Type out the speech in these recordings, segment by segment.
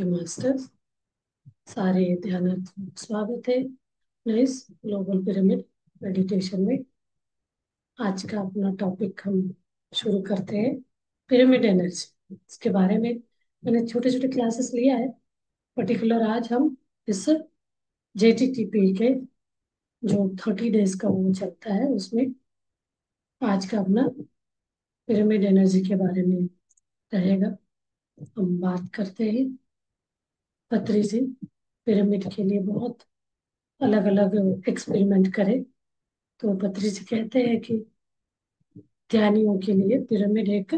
के मास्टर्स सारे ध्यानार्थियों को स्वागत है इस ग्लोबल पिरामिड मेडिटेशन में। आज का अपना टॉपिक हम शुरू करते हैं, पिरामिड एनर्जी। इसके बारे में मैंने छोटे छोटे क्लासेस लिया है। पर्टिकुलर आज हम इस JTTP के जो 30 डेज का वो चलता है उसमें आज का अपना पिरामिड एनर्जी के बारे में रहेगा। हम बात करते हैं। पत्री जी पिरामिड के लिए बहुत अलग अलग एक्सपेरिमेंट करे, तो पत्री जी कहते हैं कि ध्यानियों के लिए पिरामिड एक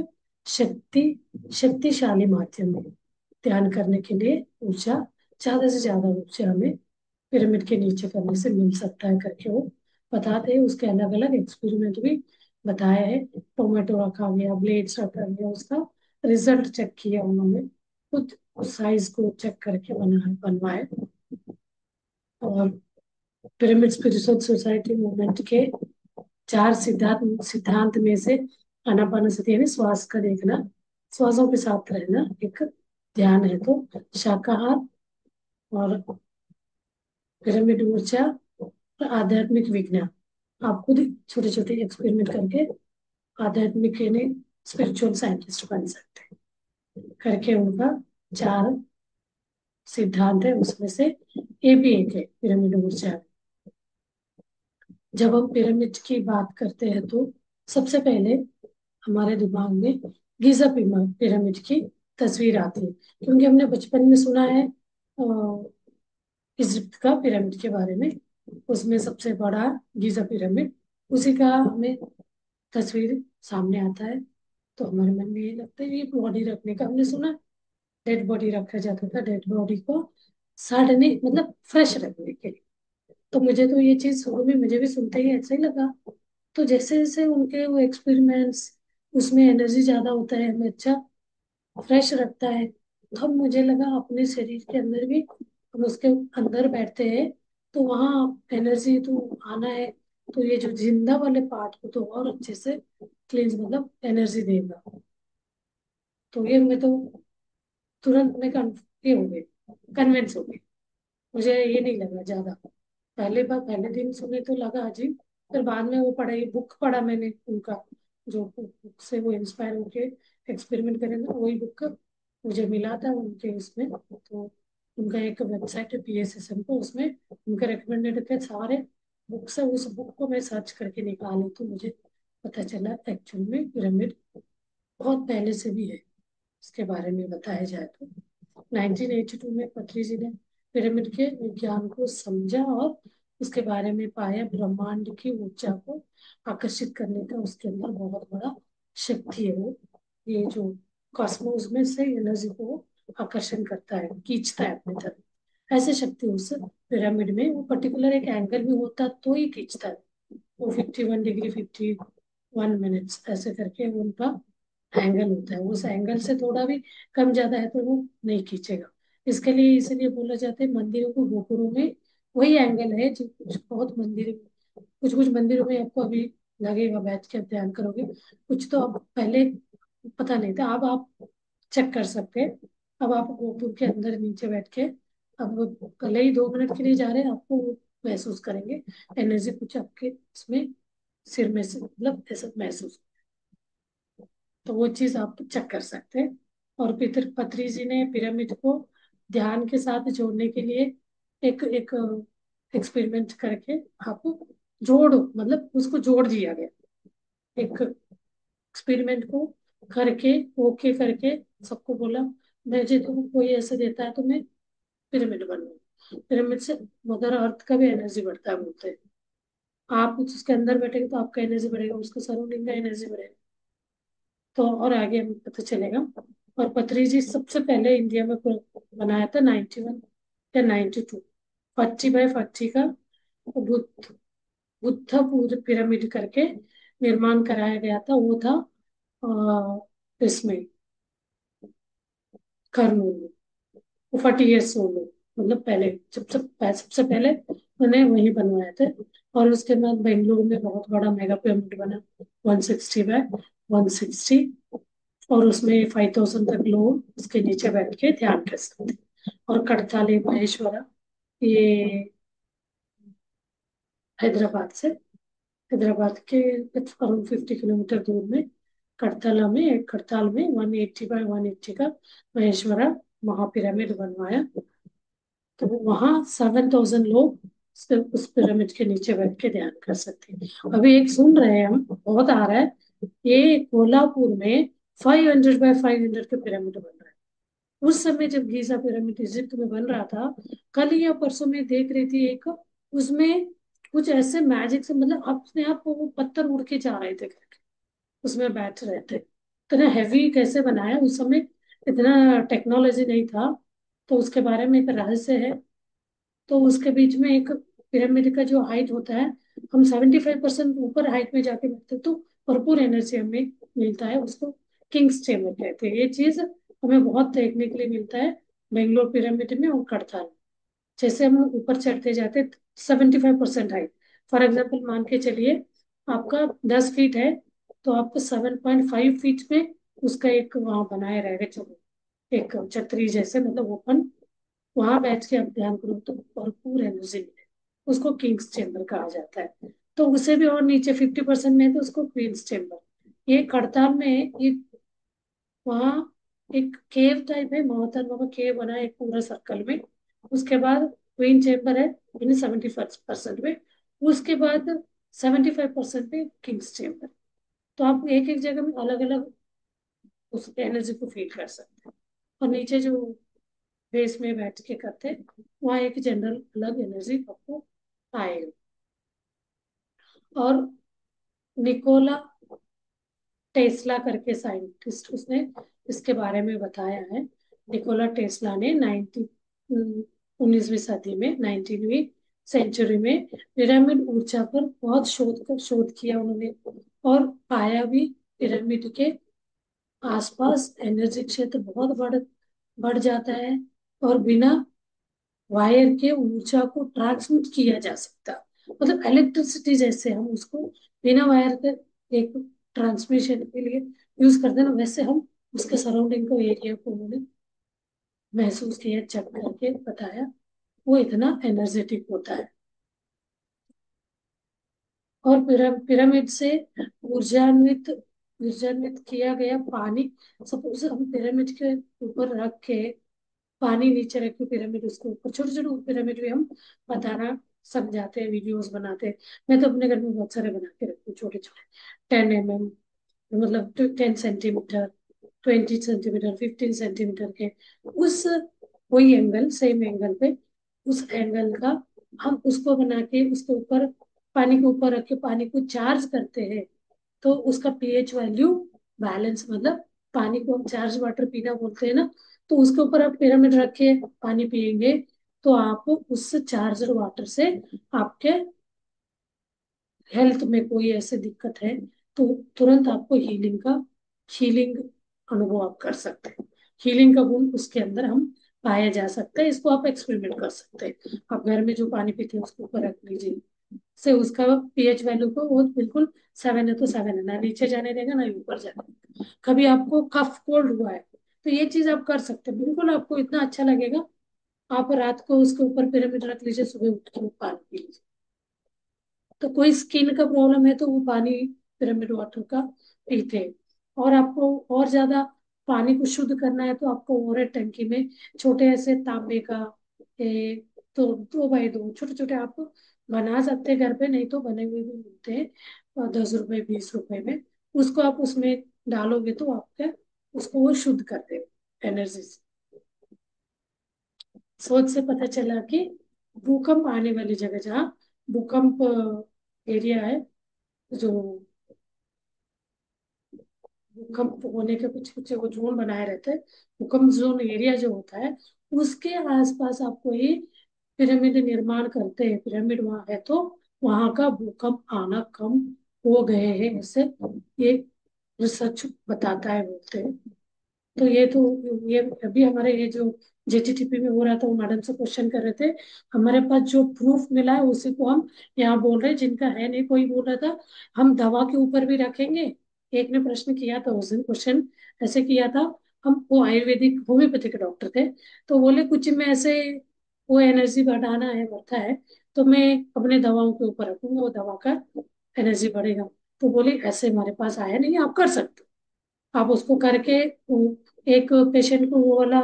शक्ति शक्तिशाली माध्यम है। ध्यान करने के लिए ऊर्जा, ज्यादा से ज्यादा ऊर्जा हमें पिरामिड के नीचे करने से मिल सकता है करके वो बताते हैं। उसके अलग अलग एक्सपेरिमेंट भी बताए हैं। टोमेटो रखा गया, ब्लेड्स रखा गया, उसका रिजल्ट चेक किया उन्होंने, खुद उस साइज को चेक करके बनवाए। और पिरामिड स्पिरिचुअल सोसाइटी मूवमेंट के 4 सिद्धांत सिद्धांत में से आनापानसति यानी श्वास का देखना, श्वासों के साथ रहना एक ध्यान है। तो शाकाहार और पिरामिड ऊर्जा और आध्यात्मिक विज्ञान, आप खुद छोटे छोटे एक्सपेरिमेंट करके आध्यात्मिक यानी स्पिरिचुअल साइंटिस्ट बन सकते हैं करके उनका 4 सिद्धांत है। उसमें से ये भी एक है पिरामिड ऊर्जा। जब हम पिरामिड की बात करते हैं तो सबसे पहले हमारे दिमाग में गीजा पिरामिड की तस्वीर आती है, क्योंकि हमने बचपन में सुना है इजिप्ट का पिरामिड के बारे में। उसमें सबसे बड़ा गीजा पिरामिड, उसी का हमें तस्वीर सामने आता है। तो हमारे मन में ये लगता है ये बॉडी रखने का हमने सुना, डेड बॉडी रखा जाता था, डेड बॉडी को सड़ने मतलब फ्रेश रखने के लिए। तो मुझे तो ये चीज शुरू में मुझे भी सुनते ही ऐसा ही लगा। तो जैसे जैसे उनके वो एक्सपेरिमेंट्स, उसमें एनर्जी ज्यादा होता है, हमें अच्छा फ्रेश रखता है। तो अब मुझे लगा अपने शरीर के अंदर भी हम उसके अंदर बैठते हैं तो वहाँ एनर्जी तो आना है, तो ये जो जिंदा वाले पार्ट को तो और अच्छे से क्लींस मतलब एनर्जी देगा। तो ये मैं तो तुरंत में ये हो गई, कन्विंस हो गई। मुझे ये नहीं लगा ज्यादा, पहले बार पहले दिन सुने तो लगा अजीब। फिर बाद में वो पढ़ा, ये बुक पढ़ा मैंने उनका, जो बुक से वो इंस्पायर होके एक्सपेरिमेंट करे ना, वही बुक मुझे मिला था उनके इसमें। तो उनका एक वेबसाइट है PSSM को, उसमें उनके रिकमेंडेड के सारे बुक्स है। उस बुक को मैं सर्च करके निकाली तो मुझे पता चला एक्चुअल में पिरामिड बहुत पहले से भी है। इसके बारे में बताया जाए तो 1982 में पत्री जी ने पिरामिड के विज्ञान को समझा और उसके बारे में पाया। ब्रह्मांड की ऊर्जा को आकर्षित करने का उसके अंदर बहुत बड़ा शक्ति है। वो ये जो कॉस्मोस में से एनर्जी को आकर्षण करता है, खींचता है अपनी तरफ। ऐसे शक्ति उस पिरामिड में वो पर्टिकुलर एक एंगल में होता तो ही खींचता है। वो 51 डिग्री 51 मिनट्स ऐसे करके उनका एंगल होता है। उस एंगल से थोड़ा भी कम ज्यादा है तो वो नहीं खींचेगा। इसके लिए इसलिए बोला जाता है मंदिरों को गोपुरों में वही एंगल है जो कुछ बहुत मंदिर, कुछ कुछ मंदिरों में आपको अभी लगेगा बैठ के आप ध्यान करोगे, कुछ तो अब पहले पता नहीं था, अब आप चेक कर सकते हैं। अब आप गोपुर के अंदर नीचे बैठ के अब भले ही 2 मिनट के लिए जा रहे हैं, आपको वो महसूस करेंगे एनर्जी कुछ आपके इसमें सिर में से मतलब ऐसा महसूस। तो वो चीज आप चेक कर सकते हैं। और पितर पत्री जी ने पिरामिड को ध्यान के साथ जोड़ने के लिए एक एक एक्सपेरिमेंट करके आप जोड़ मतलब उसको जोड़ दिया गया। एक एक्सपेरिमेंट को करके ओके करके सबको बोला मुझे तो कोई ऐसे देता है तो मैं पिरामिड बनूंगा। पिरामिड से मदर अर्थ का भी एनर्जी बढ़ता है बोलते हैं। आप उसके अंदर बैठेंगे तो आपका एनर्जी बढ़ेगा, उसका सराउंडिंग का एनर्जी बढ़ेगा। तो और आगे हमें पता चलेगा। और पत्री जी सबसे पहले इंडिया में बनाया था 91 या 92, 40 बाय 40 का बुद्ध बुद्ध पूर्ण पिरामिड करके निर्माण कराया गया था। वो था इसमें कर्नूल में। वो 40 इयर्स ओल्ड, मतलब पहले जब सबसे पहले उन्हें वही बनवाया था। और उसके बाद बेंगलुरु में बहुत बड़ा मेगा पिरामिड बना, 160 बाय 160, और उसमें 5000 तक लोग उसके नीचे बैठ के ध्यान कर सकते हैं। और कड़ताले महेश्वरा, ये हैदराबाद से, हैदराबाद के अराउंड 50 किलोमीटर दूर में करतला में, एक करताल में 180 बाय 180 का महेश्वरा महापिरामिड बनवाया। तो वहां 7,000 लोग उस पिरामिड के नीचे बैठ के ध्यान कर सकते हैं। अभी एक सुन रहे हैं हम, बहुत आ रहा है, ये कोल्हापुर में 500 बाय 500 के पिरामिड बन रहा है। उस समय जब गीजा पिरामिड इजिप्ट में बन रहा था, कल या परसों में देख रही थी एक, उसमें कुछ ऐसे मैजिक से, मतलब अपने आप वो पत्थर उड़ के जा रहे थे करके, उसमें बैठ रहे थे। इतना हैवी कैसे बनाया उस समय, इतना टेक्नोलॉजी नहीं था। तो उसके बारे में एक रहस्य है। तो उसके बीच में एक पिरामिड का जो हाइट होता है, हम 75% ऊपर हाइट में जाके बैठते तो भरपूर एनर्जी हमें मिलता है, उसको किंग्स चेम्बर कहते हैं। ये चीज हमें बहुत देखने के लिए मिलता है बेंगलोर पिरामिड में और कड़ताल। जैसे हम ऊपर चढ़ते जाते 75% हाइट, फॉर एग्जाम्पल मान के चलिए आपका 10 फीट है, तो आपको 7.5 फीट में उसका एक वहां बनाए रहेगा, चलो एक छतरी जैसे, मतलब ओपन, वहां बैठ के आप ध्यान करो तो भरपूर एनर्जी मिले। उसको किंग्स चेम्बर कहा जाता है। तो उसे भी और नीचे 50% में है तो उसको क्वींस चेम्बर। ये करताल में है, ये वहाँ एक केव टाइप है, मोहतरमा का केव बना है एक पूरा सर्कल में। उसके बाद क्वीन चेम्बर है इन 75% में। उसके बाद 75% में किंग्स चेम्बर। तो आप एक एक जगह में अलग अलग उस एनर्जी को फील कर सकते हैं। और नीचे जो बेस में बैठ के करते हैं, वहाँ एक जनरल अलग एनर्जी आपको आएगा। और निकोला टेस्ला करके साइंटिस्ट, उसने इसके बारे में बताया है। निकोला टेस्ला ने 19वीं सदी में, 19वीं सेंचुरी में पिरामिड ऊर्जा पर बहुत शोध किया उन्होंने। और पाया भी पिरामिड के आसपास एनर्जी क्षेत्र बहुत बढ़ बढ़ जाता है, और बिना वायर के ऊर्जा को ट्रांसमिट किया जा सकता। मतलब इलेक्ट्रिसिटी जैसे हम उसको बिना वायर के एक ट्रांसमिशन के लिए यूज करते हैं ना, वैसे हम उसके सराउंडिंग को, एरिया को उन्होंने महसूस किया, चेक करके बताया, वो इतना एनर्जेटिक होता है। और पिरामिड से ऊर्जान्वित ऊर्जान्वित किया गया पानी, सपोज हम पिरामिड के ऊपर रख के पानी नीचे रख के पिरामिड, उसके ऊपर छोटे छोटे पिरामिड भी हम बताना समझाते हैं, वीडियोस बनाते हैं। मैं तो अपने घर में बहुत सारे बना के रखती हूँ, छोटे छोटे 10 mm, मतलब 10 सेंटीमीटर, 20 सेंटीमीटर, 15 सेंटीमीटर के, उस वही एंगल, सेम एंगल पे, उस एंगल का हम उसको बना के उसके ऊपर पानी के ऊपर रख के पानी को चार्ज करते हैं। तो उसका पीएच वैल्यू बैलेंस, मतलब पानी को हम चार्ज वाटर पीना बोलते हैं ना, तो उसके ऊपर आप पिरामिड रख के पानी पिएंगे, तो आप उस चार्जर वाटर से आपके हेल्थ में कोई ऐसे दिक्कत है तो तुरंत आपको हीलिंग अनुभव आप कर सकते हैं। हीलिंग का गुण उसके अंदर हम पाया जा सकता है। इसको आप एक्सपेरिमेंट कर सकते हैं। आप घर में जो पानी पीते हैं उसके ऊपर रख लीजिए, से उसका पीएच वैल्यू को, वो बिल्कुल 7 है तो 7 है, ना नीचे जाने देगा ना ऊपर जाने देगा। कभी आपको कफ कोल्ड हुआ है तो ये चीज आप कर सकते हैं, बिल्कुल आपको इतना अच्छा लगेगा। आप रात को उसके ऊपर पिरामिड रख लीजिए, सुबह उठ के वो पानी पी लीजिए। तो कोई स्किन का प्रॉब्लम है तो वो पानी पिरामिड वाटर का पीते हैं। और आपको और ज्यादा पानी को शुद्ध करना है तो आपको और टंकी में छोटे ऐसे तांबे का, तो 2x2 छोटे छोटे आप बना सकते हैं घर पे, नहीं तो बने हुए भी मिलते हैं, 10 रुपए 20 रुपए में। उसको आप उसमें डालोगे तो आपका, उसको वो शुद्ध कर देगा एनर्जी से। सोच से पता चला कि भूकंप आने वाली जगह, जहाँ भूकंप एरिया है, जो भूकंप होने के कुछ कुछ वो जोन बनाए रहते हैं, भूकंप जोन एरिया जो होता है, उसके आसपास आपको ये पिरामिड निर्माण करते हैं, पिरामिड वहां है तो वहां का भूकंप आना कम हो गए हैं, ऐसे ये रिसर्च बताता है, बोलते हैं। तो ये अभी हमारे ये जो जेटीटीपी में हो रहा था, वो मैडम से क्वेश्चन कर रहे थे, हमारे पास जो प्रूफ मिला है उसी को हम यहाँ बोल रहे हैं। जिनका है नहीं, कोई बोल रहा था हम दवा के ऊपर भी रखेंगे, एक ने प्रश्न किया था उस दिन, क्वेश्चन ऐसे किया था, हम वो आयुर्वेदिक होम्योपैथिक डॉक्टर थे। तो बोले कुछ में ऐसे वो एनर्जी बढ़ाना है बढ़ता है, तो मैं अपने दवाओं के ऊपर रखूंगा, वो दवा का एनर्जी बढ़ेगा। तो बोले ऐसे हमारे पास आया नहीं, आप कर सकते हो। आप उसको करके एक पेशेंट को वो वाला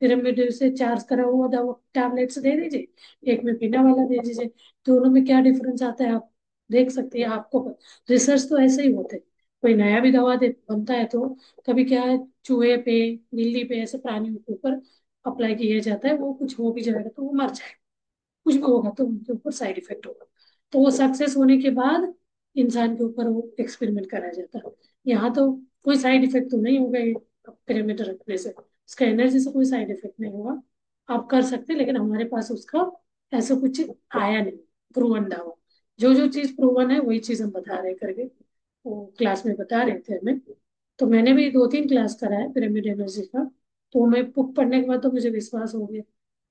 पिरामिड से चार्ज करा हुआ दवा टैबलेट्स दे दीजिए, एक में बिना वाला दे दीजिए। दोनों में क्या डिफरेंस आता है आप देख सकते हैं। आपको रिसर्च तो ऐसे ही होते हैं, कोई नया भी दवा दे बनता है तो कभी क्या है, चूहे पे, बिल्ली पे, ऐसे प्राणियों के ऊपर अप्लाई किया जाता है, वो कुछ हो भी जाएगा तो वो मर जाएगा, कुछ भी होगा तो उनके ऊपर साइड इफेक्ट होगा। तो वो सक्सेस होने के बाद इंसान के ऊपर वो एक्सपेरिमेंट कराया जाता है। यहाँ तो कोई साइड इफेक्ट तो नहीं होगा ये पिरामिड रखने से, उसका एनर्जी से कोई साइड इफेक्ट नहीं होगा। आप कर सकते हैं, लेकिन हमारे पास उसका ऐसा कुछ आया नहीं प्रूवन दावा। जो जो चीज प्रूवन है वही चीज हम बता रहे करके वो क्लास में बता रहे थे हमें। तो मैंने भी 2-3 क्लास करा है पिरामिड एनर्जी का। तो मैं बुक पढ़ने के बाद तो मुझे विश्वास हो गया।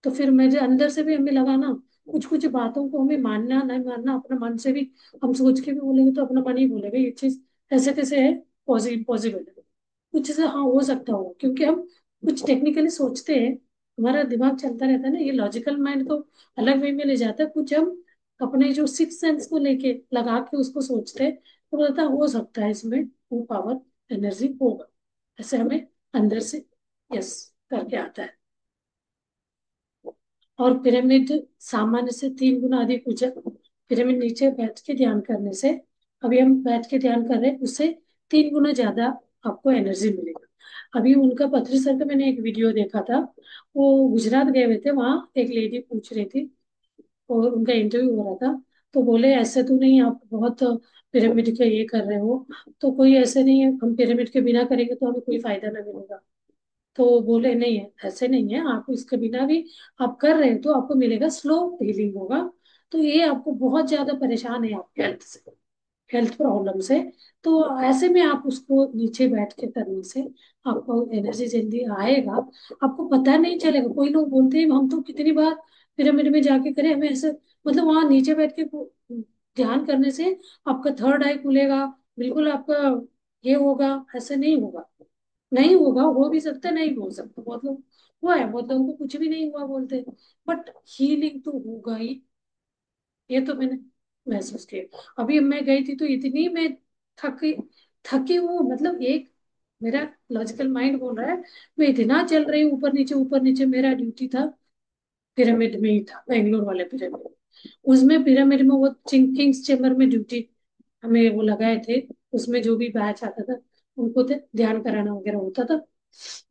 तो फिर मुझे अंदर से भी हमें लगा ना, कुछ कुछ बातों को हमें मानना नहीं मानना अपना मन से भी, हम सोच के भी बोलेंगे तो अपना मन ही बोलेगा ये चीज ऐसे कैसे है, पॉसिबल पॉसिबल है। कुछ से हाँ हो सकता होगा, क्योंकि हम कुछ टेक्निकली सोचते हैं, हमारा दिमाग चलता रहता है ना, ये लॉजिकल माइंड तो अलग वे में ले जाता है। कुछ हम अपने जो सिक्स सेंस को लेके लगा के उसको सोचते हैं, तो पता हो सकता है इसमें वो पावर एनर्जी होगा, ऐसे हमें अंदर से यस करके आता है। और पिरामिड सामान्य से 3 गुना अधिक ऊंचा। पिरामिड नीचे बैठ के ध्यान करने से, अभी हम बैठ के ध्यान कर रहे हैं, उससे 3 गुना ज्यादा आपको एनर्जी मिलेगी। अभी उनका पथरी सर का मैंने एक वीडियो देखा था, वो गुजरात गए हुए थे, वहां एक लेडी पूछ रही थी और उनका इंटरव्यू हो रहा था। तो बोले ऐसे तो नहीं, आप बहुत पिरामिड के ये कर रहे हो, तो कोई ऐसे नहीं है, हम पिरामिड के बिना करेंगे तो हमें कोई फायदा ना मिलेगा। तो बोले नहीं है, ऐसे नहीं है, आप इसके बिना भी आप कर रहे हो तो आपको मिलेगा, स्लो हीलिंग होगा। तो ये आपको बहुत ज्यादा परेशान है आपके हेल्थ से, हेल्थ प्रॉब्लम से, तो ऐसे में आप उसको नीचे बैठ के करने से आपको एनर्जी जल्दी आएगा। आपको पता नहीं चलेगा। कोई लोग बोलते हैं हम तो कितनी बार पिरामिड में जाके करें, हमें ऐसे मतलब वहां नीचे बैठ के ध्यान करने से आपका थर्ड आई खुलेगा, बिल्कुल आपका ये होगा, ऐसे नहीं होगा। नहीं होगा, हो भी सकता है, नहीं भी हो सकता, बहुत लोग हुआ है, बहुत लोगों को कुछ भी नहीं हुआ बोलते, बट हीलिंग तो होगा ही। ये तो मैंने महसूस किया। अभी मैं गई थी तो इतनी मैं थकी थकी हूँ, मतलब एक मेरा लॉजिकल माइंड बोल रहा है मैं इतना चल रही हूँ ऊपर नीचे, मेरा ड्यूटी था पिरामिड में ही था, बेंगलोर वाले पिरामिड। उसमें पिरामिड में वो किंग्स चेम्बर में ड्यूटी हमें वो लगाए थे। उसमें जो भी बैच आता था उनको ध्यान कराना वगैरह होता था।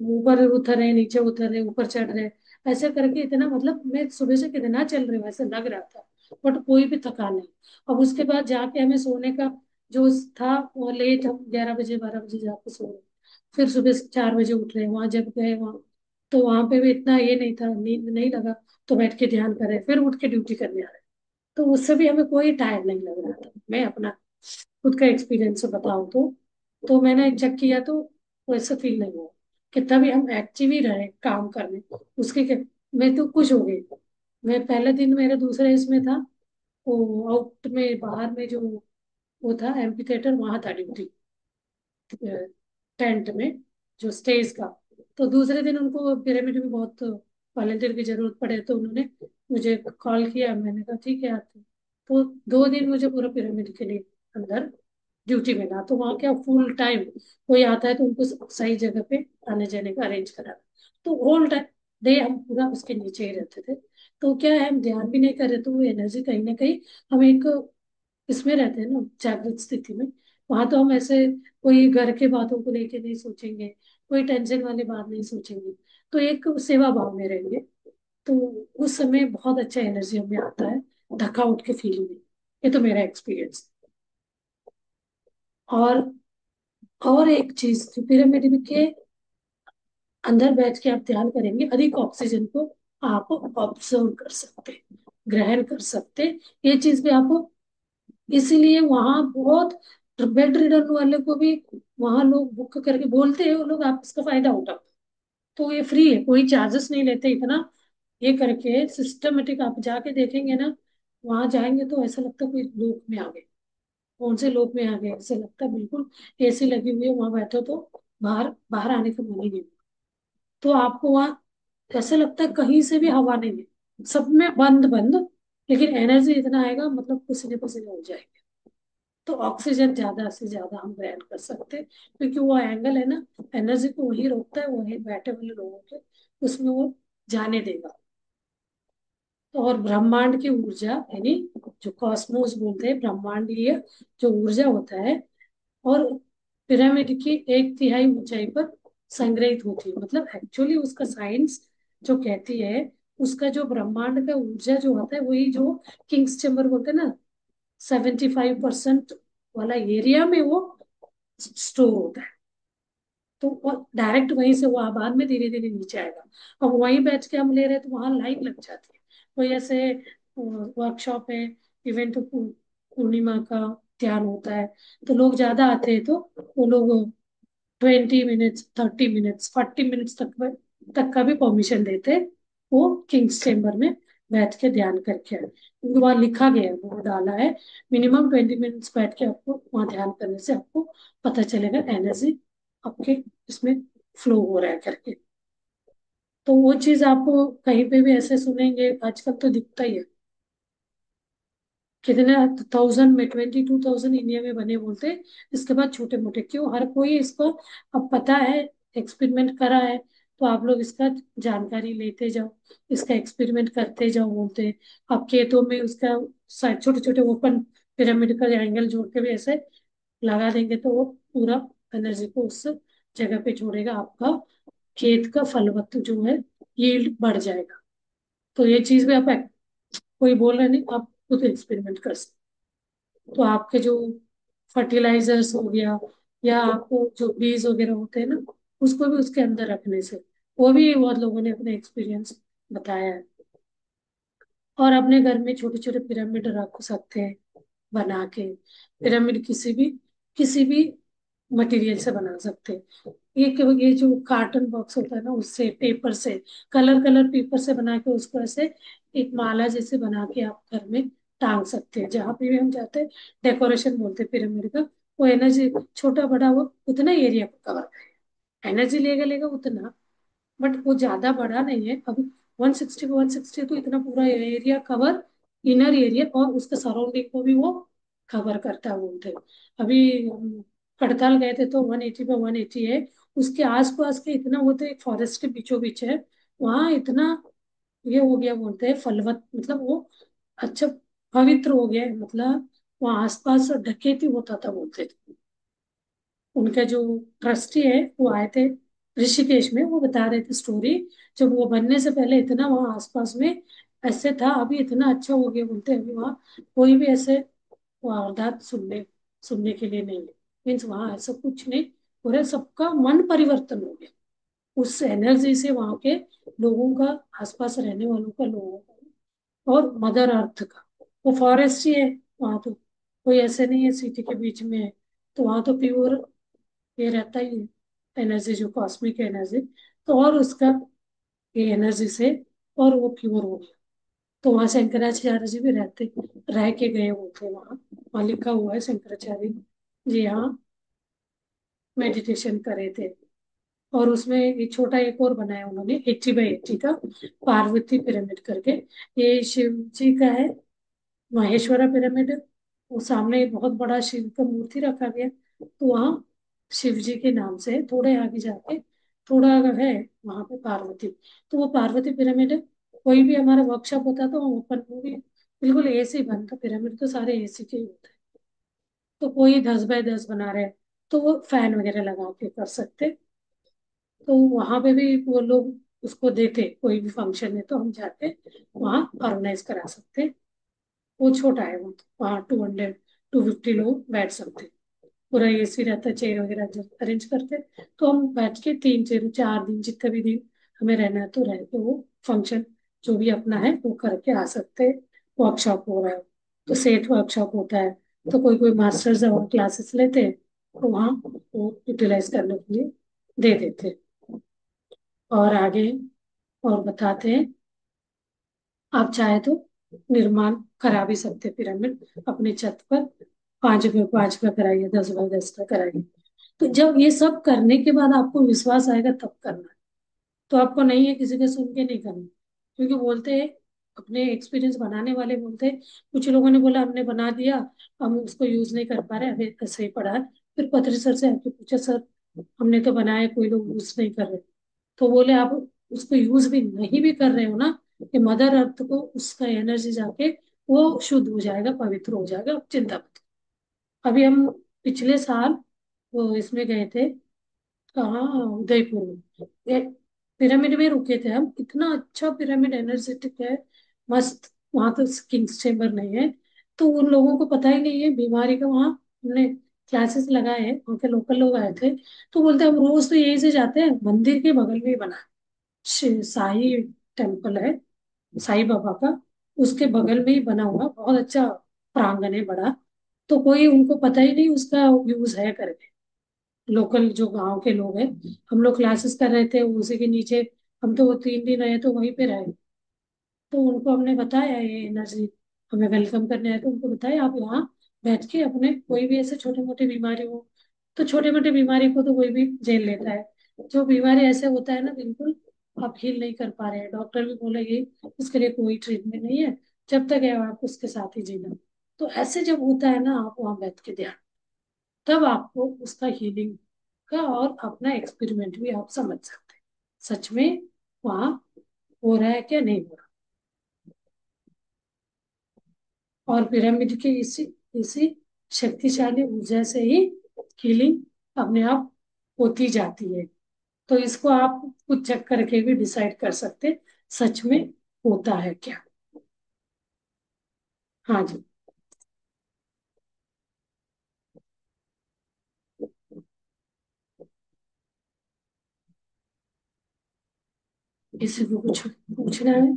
ऊपर उतर रहे, नीचे उतर रहे, ऊपर चढ़ रहे, ऐसे करके इतना, मतलब मैं सुबह से कितना चल रही हूँ ऐसे लग रहा था, बट कोई भी थकान नहीं। अब उसके बाद जाके हमें सोने का जो था वो लेट, हम 11 बजे 12 बजे जाके सो रहे, फिर सुबह से 4 बजे उठ रहे, वहां जब गए वहां तो वहां पे भी इतना ये नहीं था, नींद नहीं लगा, तो बैठ के ध्यान कर रहे, फिर उठ के ड्यूटी करने आ रहे। तो उससे भी हमें कोई टाइम नहीं लग रहा था। मैं अपना खुद का एक्सपीरियंस बताऊं तो मैंने चेक किया तो वैसा फील नहीं हुआ। कितना भी हम एक्टिव ही रहे काम करने, उसके मैं तो खुश हो गई। मैं पहले दिन मेरा दूसरे इसमें था, वो आउट में बाहर में जो वो था एम्पी थिएटर, वहां था ड्यूटी, टेंट में जो स्टेज का। तो दूसरे दिन उनको पिरामिड में बहुत वॉलंटियर की जरूरत पड़े, तो उन्होंने मुझे कॉल किया, मैंने कहा ठीक है आते। तो 2 दिन मुझे पूरा पिरामिड के लिए अंदर ड्यूटी मिला। तो वहाँ क्या फुल टाइम कोई आता है तो उनको सही जगह पे आने जाने का अरेंज करा। तो होल टाइम डे हम पूरा उसके नीचे ही रहते थे। तो क्या है, हम ध्यान भी नहीं कर रहे तो वो एनर्जी कहीं ना कहीं हम एक इसमें रहते हैं ना, जागृत स्थिति में। वहां तो हम ऐसे कोई घर के बातों को लेके नहीं सोचेंगे, कोई टेंशन वाली बात नहीं सोचेंगे, तो एक सेवा भाव में रहेंगे। तो उस समय बहुत अच्छा एनर्जी हमें आता है, धक्का उठ के फीलिंग नहीं। ये तो मेरा एक्सपीरियंस। और और एक चीज पिरामिड के अंदर बैठ के आप ध्यान करेंगे, अधिक ऑक्सीजन को आप ऑब्जर्व कर सकते, ग्रहण कर सकते। ये चीज भी आप, इसीलिए वहां बहुत बेड रिडन वाले को भी वहां लोग बुक करके बोलते हैं, वो लोग आप इसका फायदा उठाओ। तो ये फ्री है, कोई चार्जेस नहीं लेते इतना। ये करके सिस्टमेटिक आप जाके देखेंगे ना, वहां जाएंगे तो ऐसा लगता है कोई लोक में आ गए, कौन से लोक में आ गए ऐसे लगता है। बिल्कुल एसी लगी हुई है, वहां बैठो तो बाहर बाहर आने का मन ही नहीं। तो आपको वहाँ ऐसा लगता है कहीं से भी हवा नहीं है, सब में बंद बंद, लेकिन एनर्जी इतना आएगा, मतलब पसीने पसीने हो जाएंगे। तो ऑक्सीजन ज्यादा से ज्यादा हम ग्रहण कर सकते हैं, क्योंकि वो एंगल है ना, एनर्जी को वही रोकता है, वही बैठे हुए लोगों के उसमें वो जाने देगा। तो और ब्रह्मांड की ऊर्जा, यानी जो कॉस्मोस बोलते हैं, ब्रह्मांडीय जो ऊर्जा होता है, और पिरामिड की 1/3 ऊंचाई पर संग्रहित होती है। मतलब एक्चुअली उसका साइंस जो कहती है, उसका जो ब्रह्मांड का ऊर्जा जो होता है, वही जो किंग्स चेम्बर बोलते हैं ना, 75% वाला एरिया में वो स्टोर होता है। तो डायरेक्ट वहीं से वो बाद में धीरे धीरे नीचे आएगा। अब वहीं बैठ के हम ले रहे हैं तो वहां लाइन लग जाती है। कोई ऐसे वर्कशॉप है, इवेंट, पूर्णिमा का ध्यान होता है, तो लोग ज्यादा आते हैं, तो वो लोग 20 मिनट्स, 30 मिनट्स, 40 मिनट्स तक का भी परमिशन देते हैं, वो किंग्स चेम्बर में बैठ के ध्यान करके आए, क्योंकि वहां लिखा गया है, वो डाला है, मिनिमम 20 मिनट्स बैठ के आपको वहां ध्यान करने से आपको पता चलेगा एनर्जी आपके इसमें फ्लो हो रहा है करके। तो वो चीज आपको कहीं पे भी ऐसे सुनेंगे, आजकल तो दिखता ही है। कितने 1000 में, 22,000 इंडिया में बने बोलते हैं। इसके बाद छोटे मोटे क्यों, हर कोई इसको अब पता है, एक्सपेरिमेंट करा है, तो आप लोग इसका जानकारी लेते जाओ, इसका एक्सपेरिमेंट करते जाओ बोलते हैं। आप खेतों में उसका छोटे छोटे ओपन पिरामिड का एंगल जोड़ के भी ऐसे लगा देंगे, तो वो पूरा एनर्जी को उस जगह पे छोड़ेगा, आपका खेत का फलवत्त जो है, यील्ड बढ़ जाएगा। तो ये चीज भी आप, कोई बोल रहा नहीं, आप खुद एक्सपेरिमेंट कर सकते। तो आपके जो फर्टिलाइजर्स हो गया, या आपको जो बीज वगैरह होते हैं ना, उसको भी उसके अंदर रखने से, वो भी बहुत लोगों ने अपने एक्सपीरियंस बताया है। और अपने घर में छोटे छोटे पिरामिड रख सकते हैं बना के। पिरामिड किसी भी मटेरियल से बना सकते हैं। ये जो कार्टन बॉक्स होता है ना, उससे, पेपर से, कलर कलर पेपर से बना के उसको ऐसे एक माला जैसे बना के आप घर में टांग सकते हैं। जहां पे भी हम जाते हैं, डेकोरेशन बोलते हैं पिरामिड का। वो एनर्जी छोटा बड़ा वो उतना एरिया को कवर करेगा, एनर्जी लेगा लेगा उतना, बट वो ज्यादा बड़ा नहीं है अभी। 160 तो इतना पूरा एरिया कवर, इनर एरिया और उसके सराउंडिंग को भी वो कवर करता है बोलते हैं। अभी हम कड़ताल गए थे तो 180 पे 180 है। उसके आसपास के इतना, वो तो एक फॉरेस्ट के बीचों बीच है, वहां इतना ये हो गया बोलते हैं फलवत, मतलब वो अच्छा पवित्र हो गया है, मतलब वहाँ आसपास डकैती होता था बोलते थे। उनके जो ट्रस्टी है वो आए थे ऋषिकेश में, वो बता रहे थे स्टोरी। जब वो बनने से पहले इतना वहाँ आसपास में ऐसे था, अभी इतना अच्छा हो गया बोलते हैं। अभी वहाँ कोई भी ऐसे वारदात सुनने सुनने के लिए नहीं है। मीन्स वहाँ ऐसा कुछ नहीं, पूरे सबका मन परिवर्तन हो गया उस एनर्जी से, वहाँ के लोगों का, आसपास रहने वालों का, लोगों का, और मदर अर्थ का। वो फॉरेस्ट ही है वहाँ तो, कोई ऐसे नहीं है सिटी के बीच में है। तो वहाँ तो प्योर ये रहता ही है, एनर्जी जो कॉस्मिक एनर्जी। तो और उसका ये एनर्जी से और वो प्योर हो गया। तो वहां शंकराचार्य जी भी रहते, रह के गए हुए थे वहाँ। वहाँ लिखा हुआ है शंकराचार्य जी यहाँ मेडिटेशन करे थे। और उसमें ये छोटा एक और बनाया उन्होंने, 80 बाई 80 का, पार्वती पिरामिड करके। ये शिव जी का है, माहेश्वरा पिरामिड। वो सामने एक बहुत बड़ा शिव का मूर्ति रखा गया, तो वहाँ शिव जी के नाम से थोड़े आगे जाके थोड़ा है, वहां पे पार्वती। तो वो पार्वती पिरामिड है। कोई भी हमारा वर्कशॉप होता है तो हम ओपन में भी, बिल्कुल एसी बनता पिरामिड, तो सारे एसी के ही होते हैं। तो कोई 10 बाई 10 बना रहे हैं, तो वो फैन वगैरह लगा के कर सकते। तो वहां पे भी वो लोग उसको देते, कोई भी फंक्शन है तो हम जाके वहाँ ऑर्गेनाइज करा सकते। वो छोटा है वो, तो वहाँ 200 250 लोग बैठ सकते। पूरा एसी रहता है, चेयर वगैरह अरेंज करते। तो हम बैठ के 3 4 4 दिन, जितने भी दिन हमें रहना है तो रह के वो फंक्शन जो भी अपना है वो करके आ सकते। वर्कशॉप हो रहा है तो सेट वर्कशॉप होता है, तो कोई कोई मास्टर्स और क्लासेस लेते हैं, तो वहाँ वो यूटिलाइज करने के लिए दे देते हैं। और आगे और बताते हैं, आप चाहे तो निर्माण करा भी सकते पिरामिड अपनी छत पर। 5 बाई 5 का कराइए, 10 बाई 10 का कराइए। तो जब ये सब करने के बाद आपको विश्वास आएगा तब करना है। तो आपको नहीं है किसी के सुन के नहीं करना, क्योंकि बोलते हैं, अपने एक्सपीरियंस बनाने वाले बोलते हैं, कुछ लोगों ने बोला हमने बना दिया, हम उसको यूज नहीं कर पा रहे, अभी ऐसे ही पड़ा है। फिर पत्री सर से आके पूछा, सर हमने तो बनाया, कोई लोग यूज नहीं कर रहे। तो बोले आप उसको यूज भी नहीं भी कर रहे हो ना, कि मदर अर्थ को उसका एनर्जी जाके वो शुद्ध हो जाएगा, पवित्र हो जाएगा, आप चिंता मत करो। अभी हम पिछले साल वो इसमें गए थे, कहाँ, उदयपुर में, ये पिरामिड में रुके थे हम। इतना अच्छा पिरामिड, एनर्जेटिक है, मस्त। वहां तो किंग्स चेम्बर नहीं है, तो उन लोगों को पता ही नहीं है बीमारी का। वहाँ हमने क्लासेस लगाए हैं, वहाँ के लोकल लोग आए थे, तो बोलते हैं हम रोज तो यही से जाते हैं, मंदिर के बगल में ही बना है। साई टेम्पल है, साई बाबा का, उसके बगल में ही बना हुआ बहुत अच्छा प्रांगण है, बड़ा। तो कोई उनको पता ही नहीं उसका यूज है करके, लोकल जो गांव के लोग हैं। हम लोग क्लासेस कर रहे थे उसी के नीचे, हम तो वो 3 दिन रहे तो वहीं पे रहे। तो उनको हमने बताया ये एनर्जी हमें वेलकम करने आए, तो उनको बताया आप यहाँ बैठ के अपने कोई भी ऐसे छोटे मोटे बीमारी हो, तो छोटे मोटे बीमारी को तो कोई भी झेल लेता है। जो बीमारी ऐसे होता है ना, बिल्कुल आप हील नहीं कर पा रहे हैं, डॉक्टर भी बोलेंगे इसके लिए कोई ट्रीटमेंट नहीं है, जब तक है आप उसके साथ ही जीना। तो ऐसे जब होता है ना, आप वहाँ बैठ के ध्यान, तब आपको उसका हीलिंग का और अपना एक्सपेरिमेंट भी आप समझ सकते हैं, सच में वहाँ हो रहा है क्या नहीं हो रहा। और पिरामिड के इसी इसी शक्तिशाली ऊर्जा से ही हीलिंग अपने आप होती जाती है। तो इसको आप खुद चेक करके भी डिसाइड कर सकते हैं, सच में होता है क्या। हाँ जी। किसी को कुछ पूछना है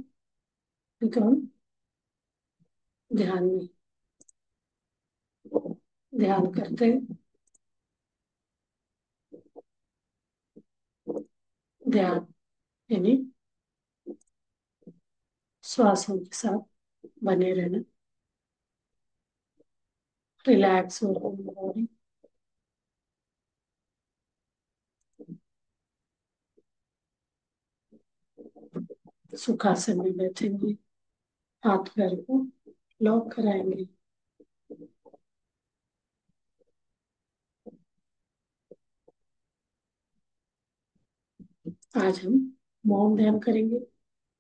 तो हम ध्यान में ध्यान करते हैं। ध्यान यानी श्वासों के साथ बने रहना, रिलैक्स हो बॉडी। सुखासन में बैठेंगे, हाथ पैर को लॉक कराएंगे। आज हम मौन ध्यान करेंगे,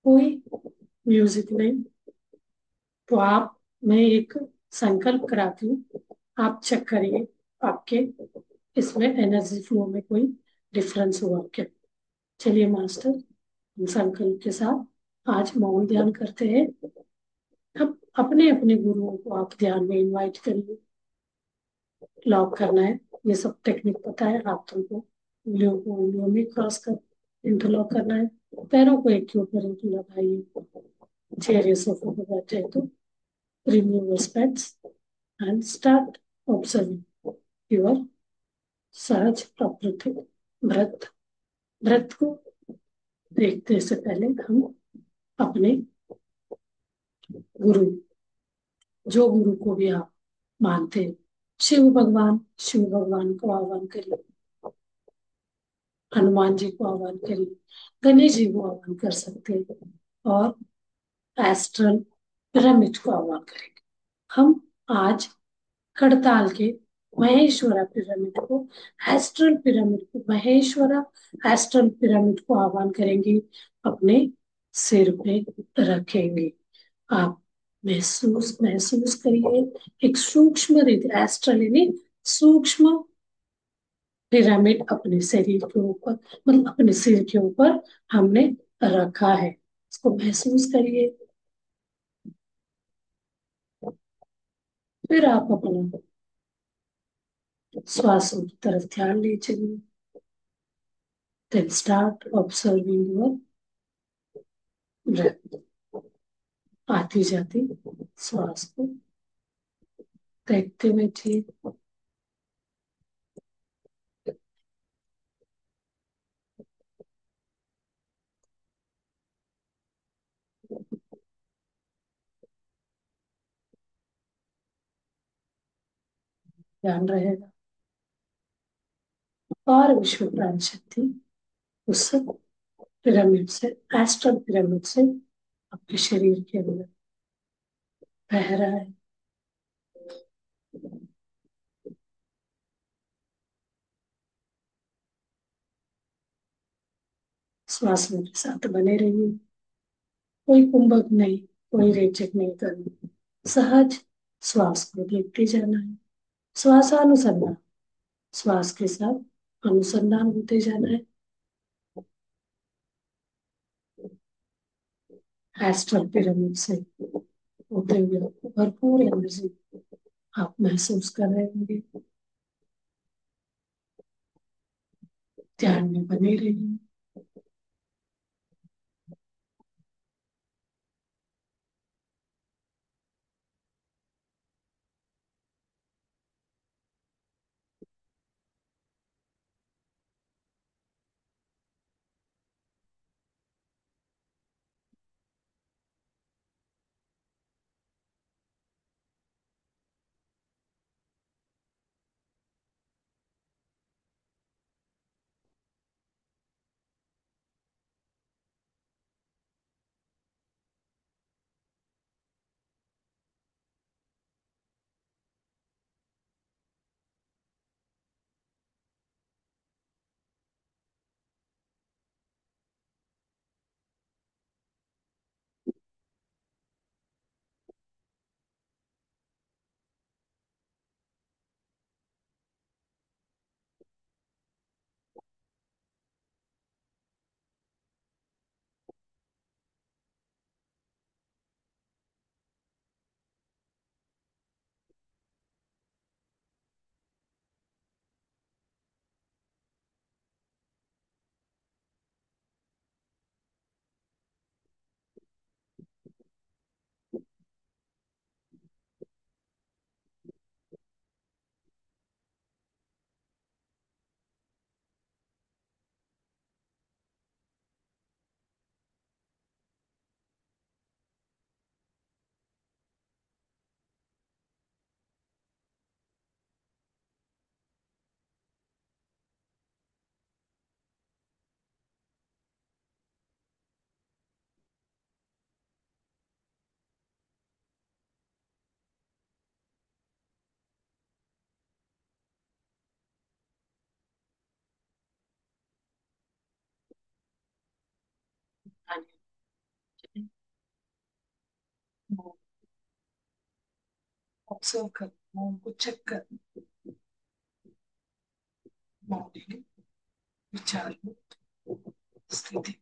कोई म्यूजिक नहीं। तो आप, मैं एक संकल्प कराती हूँ, आप चेक करिए आपके इसमें एनर्जी फ्लो में कोई डिफरेंस हुआ क्या। चलिए मास्टर, हम संकल्प के साथ आज मौन ध्यान करते हैं। अब अपने अपने गुरुओं को आप ध्यान में इनवाइट करिए। लॉक करना है, ये सब टेक्निक पता है, हाथों को उंगलियों में क्रॉस कर इंटरलॉक करना है। पैरों को एक के ऊपर एक लगाइए। चेयर या सोफे पर बैठे हैं तो remove your specs and start observing your सहज प्राकृतिक ब्रथ। ब्रथ को देखते से पहले हम अपने गुरु, जो गुरु को भी आप मानते हैं, शिव भगवान को आह्वान करिए, हनुमान जी को आह्वान करिए, गणेश जी को आह्वान कर सकते हैं, और एस्ट्रल पिरामिड को आह्वान करेंगे। हम आज खड़ताल के महेश्वरा पिरामिड को, एस्ट्रल पिरामिड को, महेश्वरा एस्ट्रल पिरामिड को आह्वान करेंगे, अपने सिर पे रखेंगे। आप महसूस महसूस करिए, एक सूक्ष्म रीति, एस्ट्रल यानी सूक्ष्म पिरामिड अपने शरीर के ऊपर, मतलब अपने सिर के ऊपर हमने रखा है, इसको महसूस करिए। फिर आप अपना श्वासों की तरफ ध्यान ले चलिए। Then start observing your breath, आती जाती श्वास को देखते बैठिए। ध्यान रहेगा, और विश्व प्राण शक्ति उस पिरामिड से, एस्ट्रल पिरामिड से आपके शरीर के अंदर बह रहा है। श्वास मेरे साथ बने रहिए। कोई कुंभक नहीं, कोई रेचक नहीं करना। सहज श्वास को देखते जाना है। श्वासानुसंधान, श्वास के साथ अनुसंधान होते जाना है। एस्ट्रल पिरामिड से होते हुए आपको भरपूर एनर्जी आप महसूस कर रहे होंगे। ध्यान में बने रहिए। ऑब्जर्व कर, मौन को चेक कर। मौन विचार स्थिति।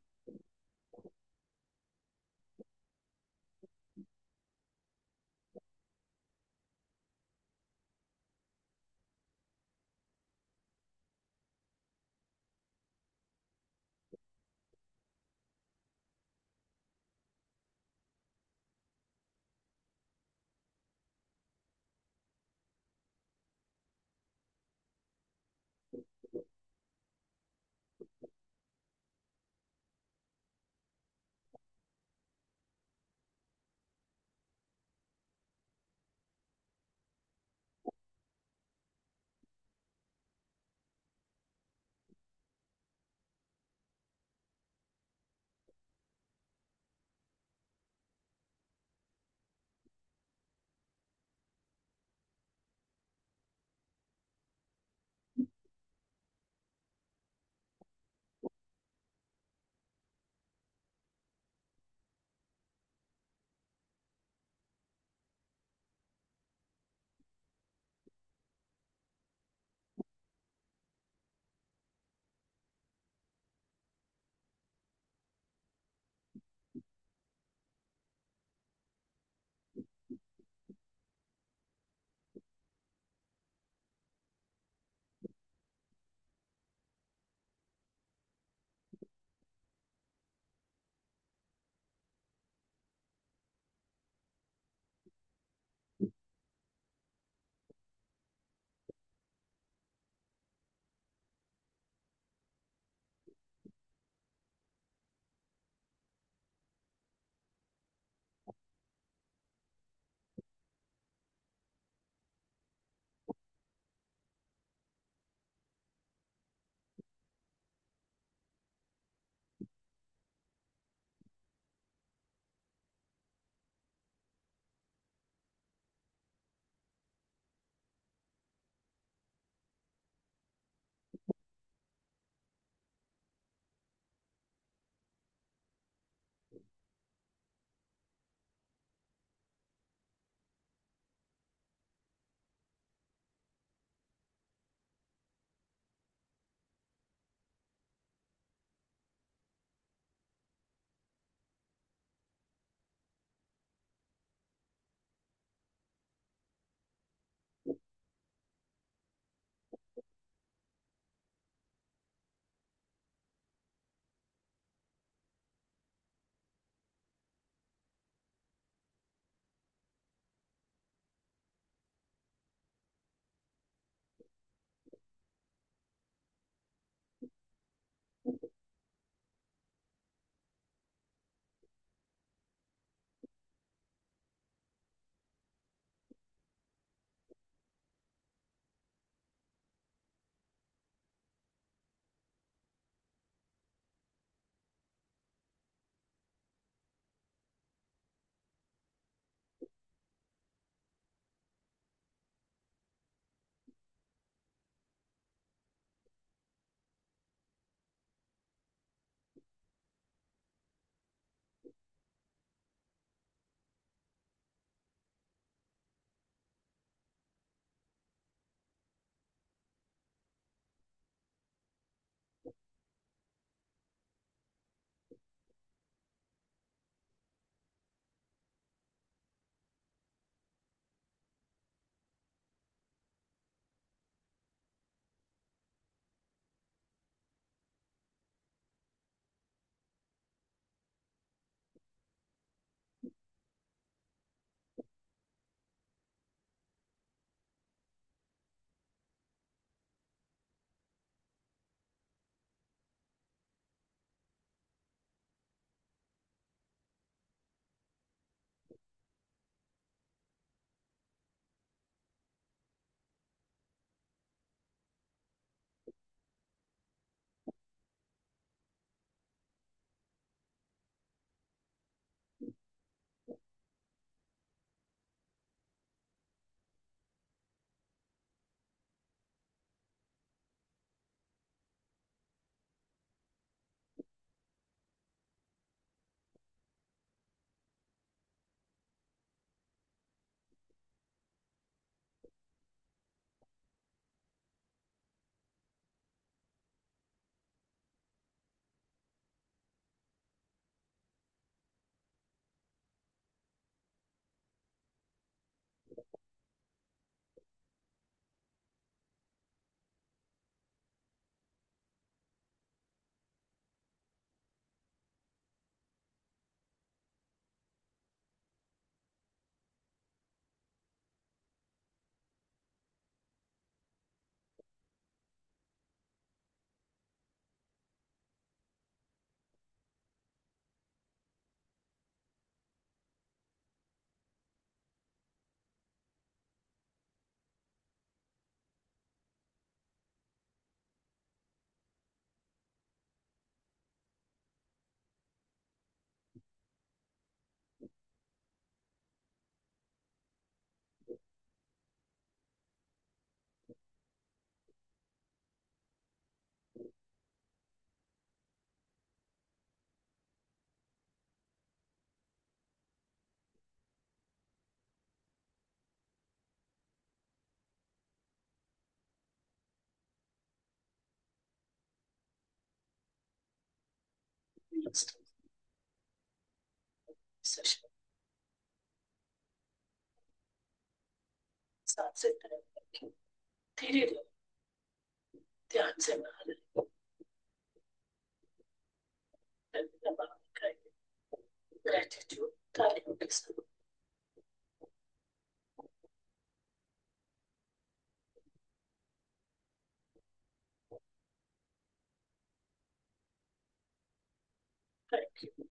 सेशन सांस से धीरे धीरे ध्यान से बाहर ग्रेटिट्यूड तालियों के साथ। Thank you.